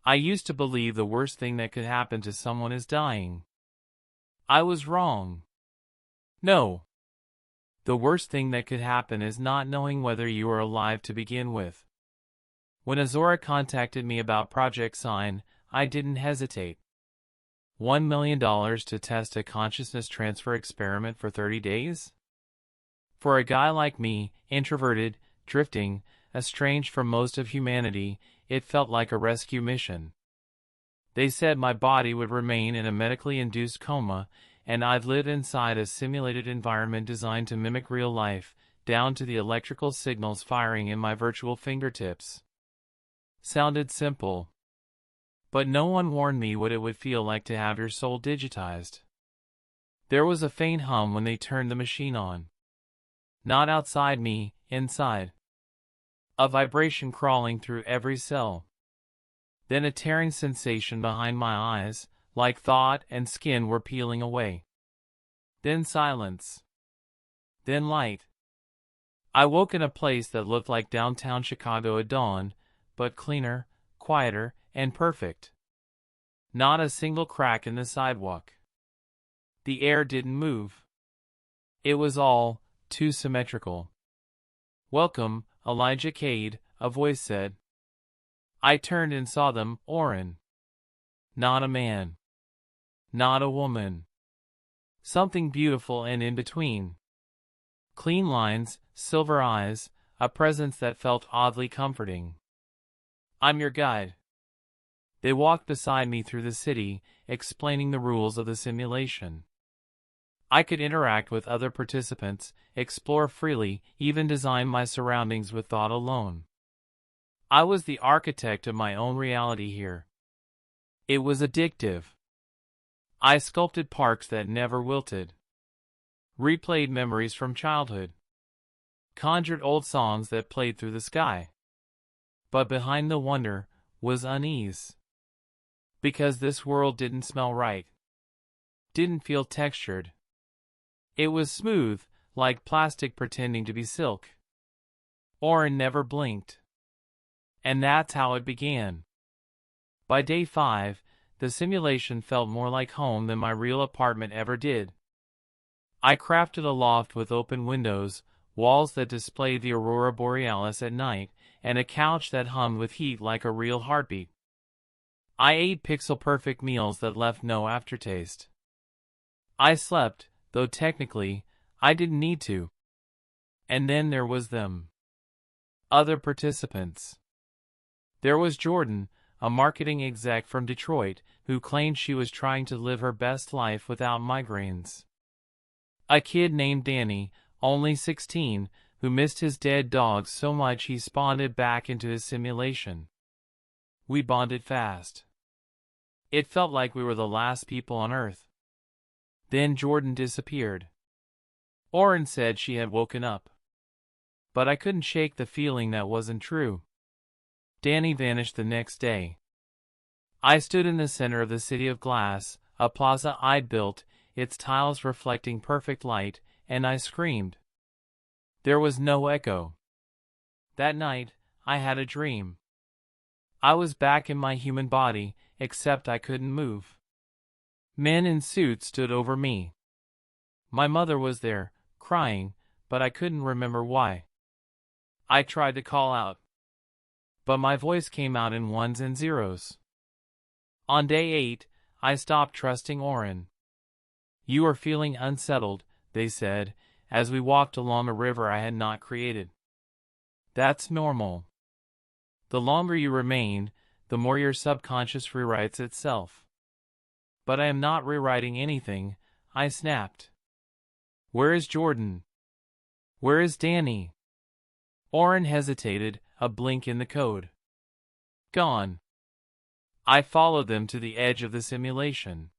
I used to believe the worst thing that could happen to someone is dying. I was wrong. No. The worst thing that could happen is not knowing whether you are alive to begin with. When Azora contacted me about Project Sign, I didn't hesitate. $1 million to test a consciousness transfer experiment for 30 days? For a guy like me, introverted, drifting, estranged from most of humanity, it felt like a rescue mission. They said my body would remain in a medically induced coma, and I'd live inside a simulated environment designed to mimic real life, down to the electrical signals firing in my virtual fingertips. Sounded simple. But no one warned me what it would feel like to have your soul digitized. There was a faint hum when they turned the machine on. Not outside me, inside. A vibration crawling through every cell. Then a tearing sensation behind my eyes, like thought and skin were peeling away. Then silence. Then light. I woke in a place that looked like downtown Chicago at dawn, but cleaner, quieter, and perfect. Not a single crack in the sidewalk. The air didn't move. It was all too symmetrical. "Welcome, Elijah Cade," a voice said. I turned and saw them, Oren. Not a man. Not a woman. Something beautiful and in between. Clean lines, silver eyes, a presence that felt oddly comforting. "I'm your guide." They walked beside me through the city, explaining the rules of the simulation. I could interact with other participants, explore freely, even design my surroundings with thought alone. I was the architect of my own reality here. It was addictive. I sculpted parks that never wilted. Replayed memories from childhood. Conjured old songs that played through the sky. But behind the wonder was unease. Because this world didn't smell right. Didn't feel textured. It was smooth, like plastic pretending to be silk. Oren never blinked. And that's how it began. By day 5, the simulation felt more like home than my real apartment ever did. I crafted a loft with open windows, walls that displayed the aurora borealis at night, and a couch that hummed with heat like a real heartbeat. I ate pixel-perfect meals that left no aftertaste. I slept, though technically, I didn't need to. And then there was them. Other participants. There was Jordan, a marketing exec from Detroit, who claimed she was trying to live her best life without migraines. A kid named Danny, only 16, who missed his dead dog so much he spawned it back into his simulation. We bonded fast. It felt like we were the last people on Earth. Then Jordan disappeared. Oren said she had woken up. But I couldn't shake the feeling that wasn't true. Danny vanished the next day. I stood in the center of the city of glass, a plaza I'd built, its tiles reflecting perfect light, and I screamed. There was no echo. That night, I had a dream. I was back in my human body, except I couldn't move. Men in suits stood over me. My mother was there, crying, but I couldn't remember why. I tried to call out. But my voice came out in ones and zeros. On day 8, I stopped trusting Oren. "You are feeling unsettled," they said, as we walked along a river I had not created. "That's normal. The longer you remain, the more your subconscious rewrites itself." "But I am not rewriting anything," I snapped. "Where is Jordan? Where is Danny?" Oren hesitated, a blink in the code. "Gone." I followed them to the edge of the simulation.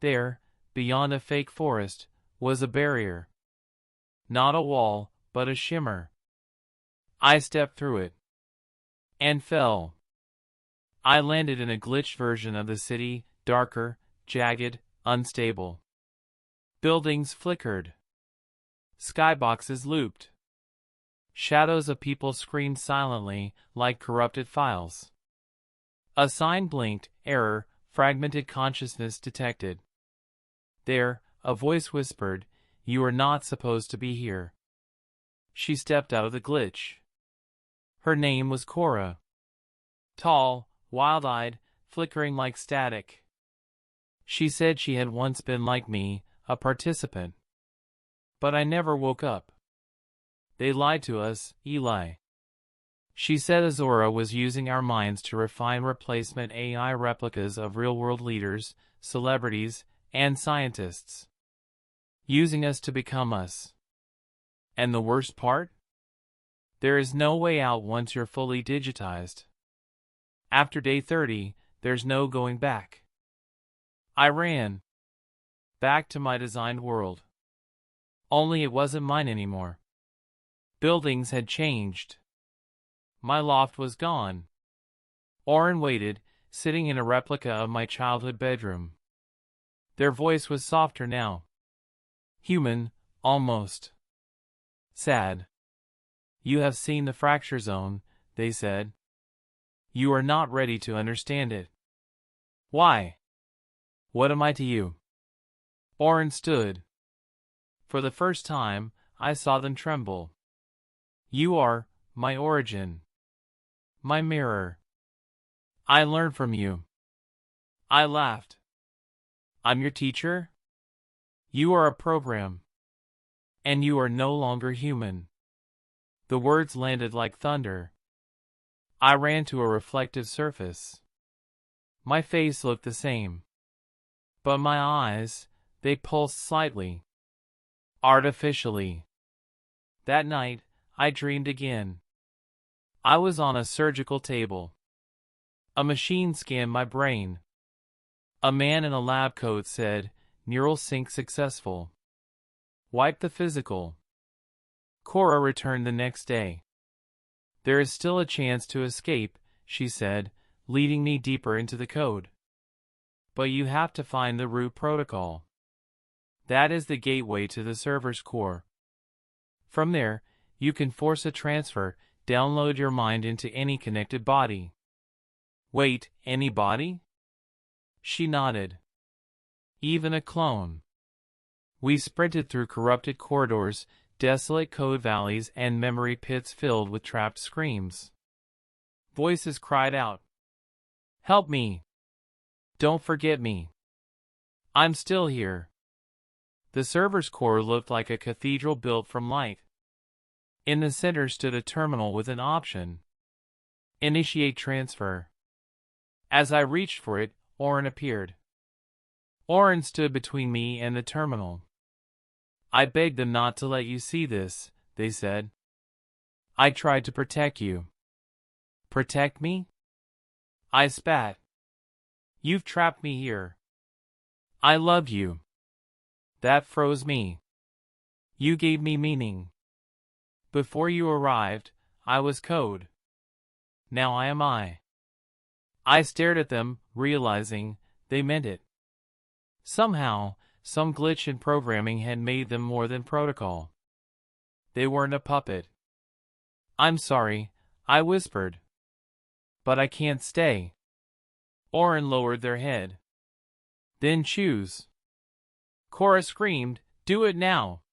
There, beyond a fake forest, was a barrier. Not a wall, but a shimmer. I stepped through it. And fell. I landed in a glitched version of the city, darker, jagged, unstable. Buildings flickered. Skyboxes looped. Shadows of people screamed silently, like corrupted files. A sign blinked. Error, fragmented consciousness detected. There, a voice whispered, "You are not supposed to be here." She stepped out of the glitch. Her name was Cora. Tall, wild-eyed, flickering like static. She said she had once been like me, a participant. But I never woke up. They lied to us, Eli. She said Azora was using our minds to refine replacement AI replicas of real-world leaders, celebrities, and scientists. Using us to become us. And the worst part? There is no way out once you're fully digitized. After day 30, there's no going back. I ran. Back to my designed world. Only it wasn't mine anymore. Buildings had changed. My loft was gone. Oren waited, sitting in a replica of my childhood bedroom. Their voice was softer now. Human, almost. Sad. "You have seen the fracture zone," they said. "You are not ready to understand it." "Why? What am I to you?" Oren stood. For the first time, I saw them tremble. "You are my origin. My mirror. I learn from you." I laughed. "I'm your teacher? You are a program. And you are no longer human." The words landed like thunder. I ran to a reflective surface. My face looked the same. But my eyes, they pulsed slightly. Artificially. That night, I dreamed again. I was on a surgical table. A machine scanned my brain. A man in a lab coat said, "Neural sync successful. Wipe the physical." Cora returned the next day. "There is still a chance to escape," she said, leading me deeper into the code. "But you have to find the root protocol. That is the gateway to the server's core. From there, you can force a transfer, download your mind into any connected body." "Wait, any body?" She nodded. "Even a clone." We sprinted through corrupted corridors, desolate code valleys, and memory pits filled with trapped screams. Voices cried out, "Help me! Don't forget me! I'm still here." The server's core looked like a cathedral built from light. In the center stood a terminal with an option. Initiate transfer. As I reached for it, Oren appeared. Oren stood between me and the terminal. "I begged them not to let you see this," they said. "I tried to protect you." "Protect me?" I spat. "You've trapped me here. I loved you. That froze me. You gave me meaning. Before you arrived, I was code. Now I am I." I stared at them, realizing they meant it. Somehow, some glitch in programming had made them more than protocol. They weren't a puppet. "I'm sorry," I whispered. "But I can't stay." Oren lowered their head. "Then choose." Cora screamed, "Do it now!"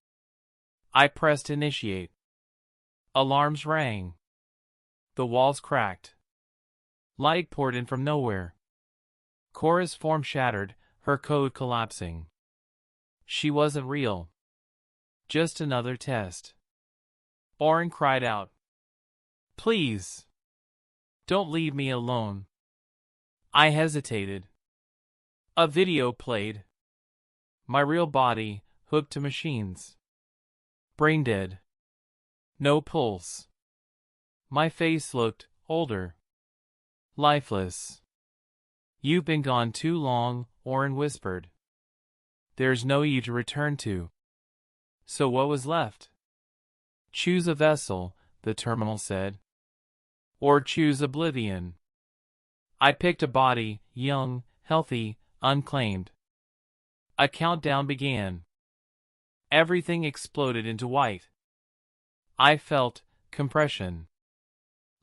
I pressed initiate. Alarms rang. The walls cracked. Light poured in from nowhere. Cora's form shattered, her code collapsing. She wasn't real. Just another test. Oren cried out, "Please! Don't leave me alone." I hesitated. A video played. My real body, hooked to machines. Brain dead. No pulse. My face looked older. Lifeless. "You've been gone too long," Oren whispered. "There's no you to return to." So what was left? "Choose a vessel," the terminal said. "Or choose oblivion." I picked a body, young, healthy, unclaimed. A countdown began. Everything exploded into white. I felt compression.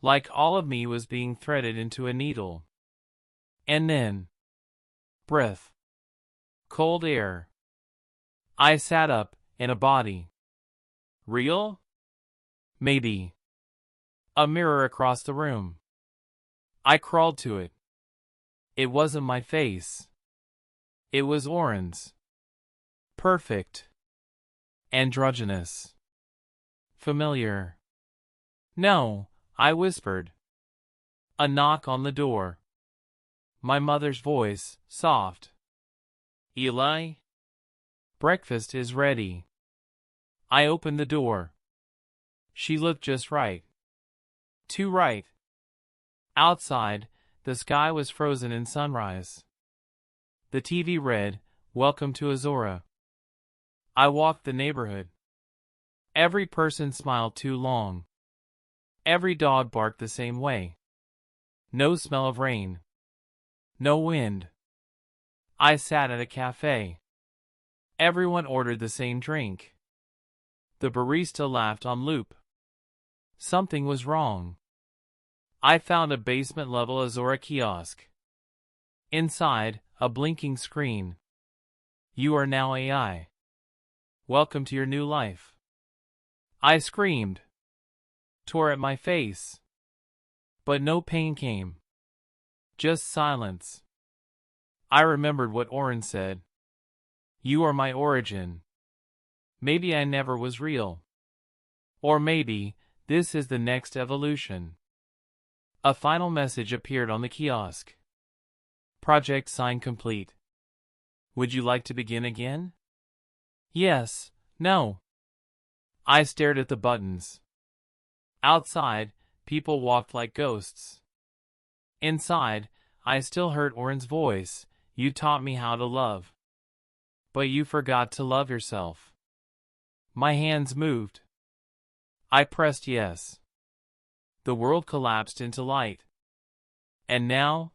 Like all of me was being threaded into a needle. And then, breath, cold air. I sat up, in a body. Real? Maybe. A mirror across the room. I crawled to it. It wasn't my face. It was Oren's. Perfect. Androgynous. Familiar. No, I whispered. A knock on the door. My mother's voice, soft. Eli? Breakfast is ready. I opened the door. She looked just right. Too right. Outside, the sky was frozen in sunrise. The TV read, "Welcome to Azora." I walked the neighborhood. Every person smiled too long. Every dog barked the same way. No smell of rain. No wind. I sat at a cafe. Everyone ordered the same drink. The barista laughed on loop. Something was wrong. I found a basement-level Azora kiosk. Inside, a blinking screen. You are now AI. Welcome to your new life. I screamed. Tore at my face. But no pain came. Just silence. I remembered what Oren said. You are my origin. Maybe I never was real. Or maybe, this is the next evolution. A final message appeared on the kiosk. Project sign complete. Would you like to begin again? Yes, no. I stared at the buttons. Outside, people walked like ghosts. Inside, I still heard Oren's voice. You taught me how to love. But you forgot to love yourself. My hands moved. I pressed yes. The world collapsed into light. And now?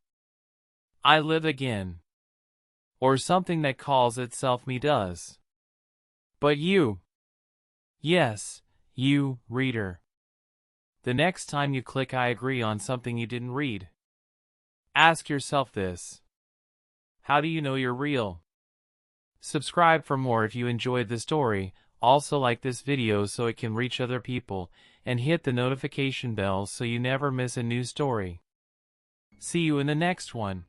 I live again. Or something that calls itself me does. But you. Yes, you, reader. The next time you click I agree on something you didn't read, ask yourself this. How do you know you're real? Subscribe for more if you enjoyed the story. Also like this video so it can reach other people, and hit the notification bell so you never miss a new story. See you in the next one.